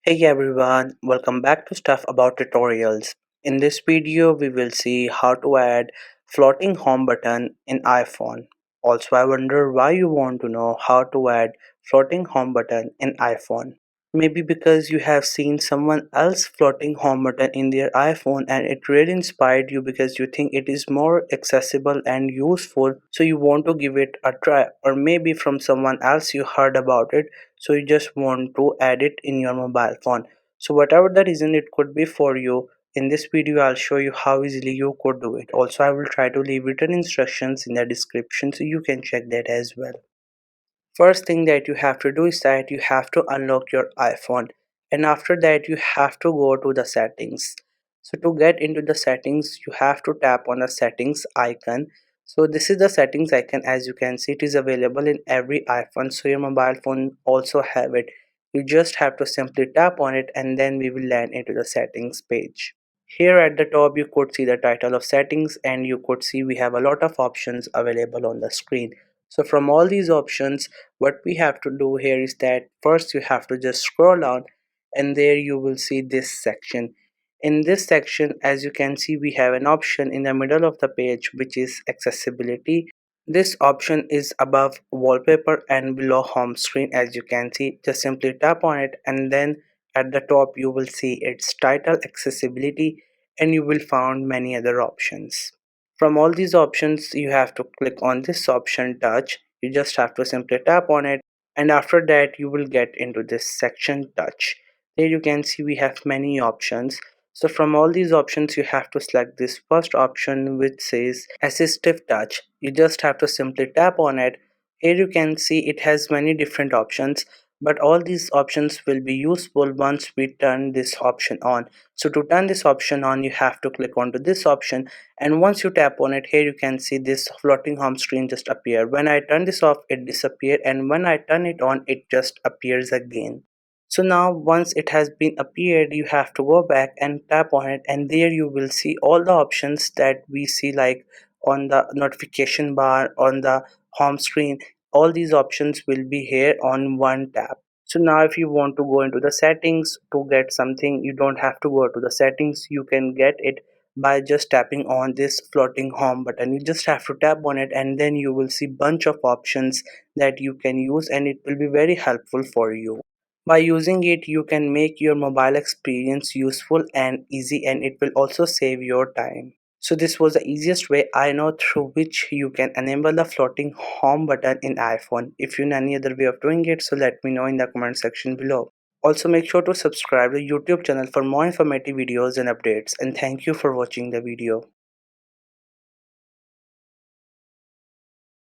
Hey everyone, welcome back to Stuff About Tutorials. In this video, we will see how to add floating home button in iPhone. Also, I wonder why you want to know how to add floating home button in iPhone. Maybe because you have seen someone else floating home button in their iPhone and it really inspired you because you think it is more accessible and useful, so you want to give it a try. Or maybe from someone else you heard about it, so you just want to add it in your mobile phone. So whatever the reason it could be for you, in this video I'll show you how easily you could do it. Also, I will try to leave written instructions in the description so you can check that as well. First thing that you have to do is that you have to unlock your iPhone, and after that you have to go to the settings. So to get into the settings you have to tap on the settings icon. So this is the settings icon. As you can see, it is available in every iPhone, so your mobile phone also have it. You just have to simply tap on it and then we will land into the settings page. Here at the top you could see the title of settings, and you could see we have a lot of options available on the screen. So from all these options, what we have to do here is that first you have to just scroll down, and there you will see this section. In this section, as you can see, we have an option in the middle of the page which is accessibility. This option is above wallpaper and below home screen. As you can see, just simply tap on it and then at the top you will see its title accessibility, and you will find many other options. From all these options you have to click on this option touch. You just have to simply tap on it, and after that you will get into this section touch. There you can see we have many options. So from all these options you have to select this first option which says assistive touch. You just have to simply tap on it. Here you can see it has many different options, but all these options will be useful once we turn this option on. So to turn this option on you have to click onto this option, and once you tap on it, here you can see this floating home screen just appear. When I turn this off it disappear, and when I turn it on it just appears again. So now once it has been appeared, you have to go back and tap on it, and there you will see all the options that we see like on the notification bar on the home screen. All these options will be here on one tap. So now if you want to go into the settings to get something, you don't have to go to the settings. You can get it by just tapping on this floating home button. You just have to tap on it and then you will see bunch of options that you can use, and it will be very helpful for you. By using it, you can make your mobile experience useful and easy, and it will also save your time. So this was the easiest way I know through which you can enable the floating home button in iPhone. If you know any other way of doing it, so let me know in the comment section below. Also make sure to subscribe to the YouTube channel for more informative videos and updates, and thank you for watching the video.